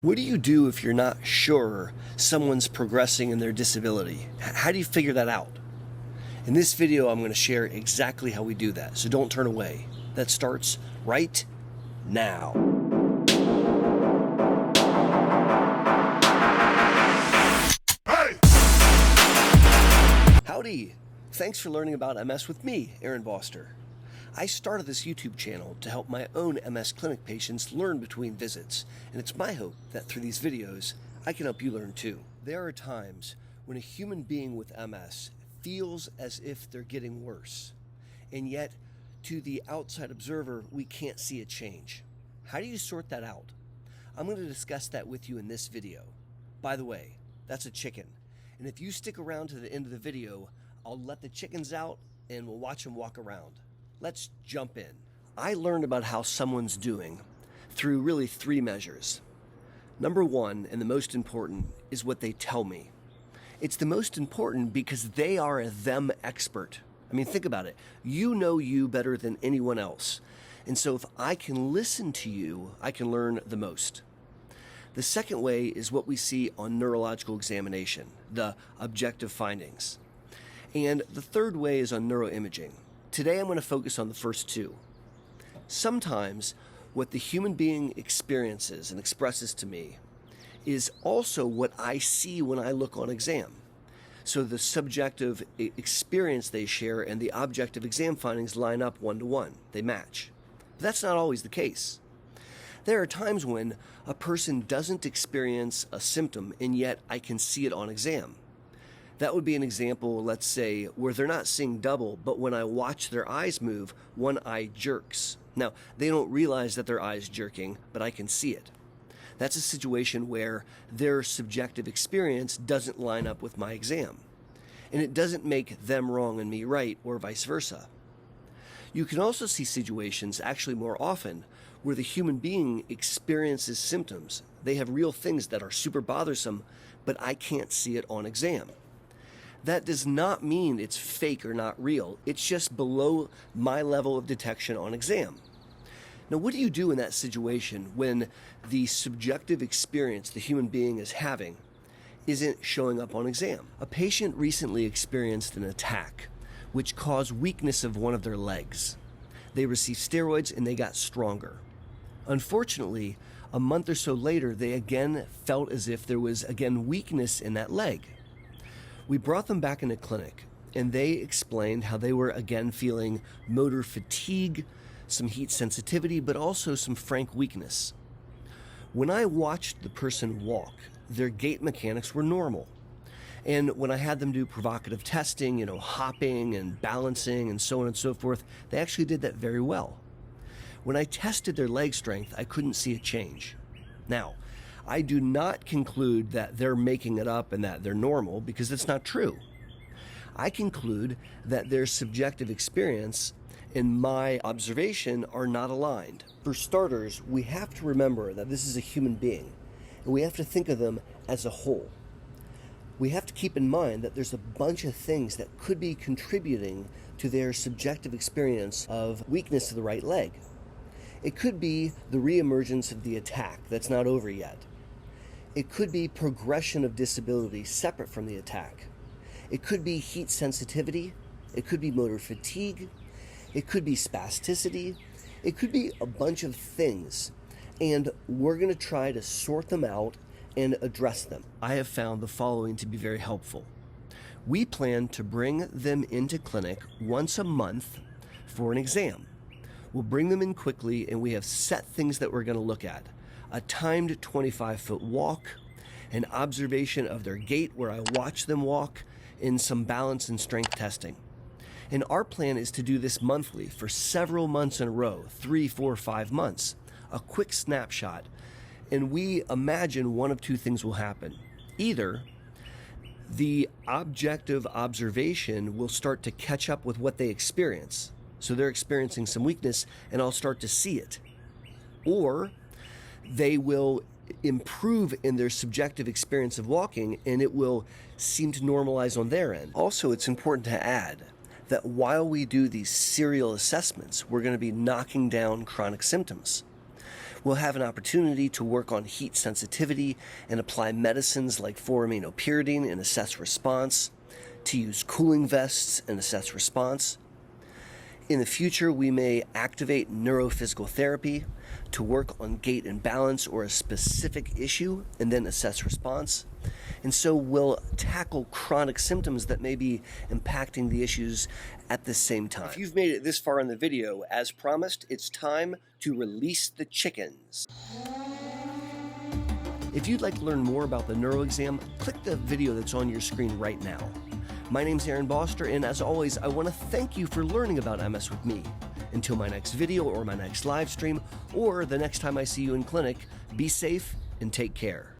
What do you do if you're not sure someone's progressing in their disability? How do you figure that out? In this video, I'm going to share exactly how we do that, so don't turn away. That starts right now. Hey! Howdy! Thanks for learning about MS with me, Boster. I started this YouTube channel to help my own MS clinic patients learn between visits, and it's my hope that through these videos, I can help you learn too. There are times when a human being with MS feels as if they're getting worse, and yet, to the outside observer, we can't see a change. How do you sort that out? I'm going to discuss that with you in this video. By the way, that's a chicken, and if you stick around to the end of the video, I'll let the chickens out and we'll watch them walk around. Let's jump in. I learned about how someone's doing through really three measures. Number one, and the most important, is what they tell me. It's the most important because they are a them expert. I mean, think about it. You know you better than anyone else. And so if I can listen to you, I can learn the most. The second way is what we see on neurological examination, the objective findings. And the third way is on neuroimaging. Today I'm going to focus on the first two. Sometimes what the human being experiences and expresses to me is also what I see when I look on exam. So the subjective experience they share and the objective exam findings line up one-to-one. They match. But that's not always the case. There are times when a person doesn't experience a symptom and yet I can see it on exam. That would be an example, let's say, where they're not seeing double, but when I watch their eyes move, one eye jerks. Now, they don't realize that their eye's jerking, but I can see it. That's a situation where their subjective experience doesn't line up with my exam. And it doesn't make them wrong and me right, or vice versa. You can also see situations, actually more often, where the human being experiences symptoms. They have real things that are super bothersome, but I can't see it on exam. That does not mean it's fake or not real. It's just below my level of detection on exam. Now, what do you do in that situation when the subjective experience the human being is having isn't showing up on exam? A patient recently experienced an attack which caused weakness of one of their legs. They received steroids and they got stronger. Unfortunately, a month or so later, they again felt as if there was again weakness in that leg. We brought them back into clinic, and they explained how they were again feeling motor fatigue, some heat sensitivity, but also some frank weakness. When I watched the person walk, their gait mechanics were normal. And when I had them do provocative testing, hopping and balancing and so on and so forth, they actually did that very well. When I tested their leg strength, I couldn't see a change. Now, I do not conclude that they're making it up and that they're normal, because that's not true. I conclude that their subjective experience and my observation are not aligned. For starters, we have to remember that this is a human being, and we have to think of them as a whole. We have to keep in mind that there's a bunch of things that could be contributing to their subjective experience of weakness of the right leg. It could be the reemergence of the attack that's not over yet. It could be progression of disability separate from the attack. It could be heat sensitivity. It could be motor fatigue. It could be spasticity. It could be a bunch of things. And we're going to try to sort them out and address them. I have found the following to be very helpful. We plan to bring them into clinic once a month for an exam. We'll bring them in quickly, and we have set things that we're going to look at. A timed 25-foot walk, an observation of their gait where I watch them walk, and some balance and strength testing. And our plan is to do this monthly for several months in a row, 3, 4, 5 months, a quick snapshot. And we imagine one of two things will happen. Either the objective observation will start to catch up with what they experience. So they're experiencing some weakness, and I'll start to see it. Or they will improve in their subjective experience of walking, and it will seem to normalize on their end. Also, it's important to add that while we do these serial assessments, we're going to be knocking down chronic symptoms. We'll have an opportunity to work on heat sensitivity and apply medicines like 4-aminopyridine and assess response, to use cooling vests and assess response. In the future, we may activate neurophysical therapy to work on gait and balance or a specific issue and then assess response. And so we'll tackle chronic symptoms that may be impacting the issues at the same time. If you've made it this far in the video, as promised, it's time to release the chickens. If you'd like to learn more about the neuro exam, click the video that's on your screen right now. My name's Aaron Boster, and as always, I want to thank you for learning about MS with me. Until my next video or my next live stream, or the next time I see you in clinic, be safe and take care.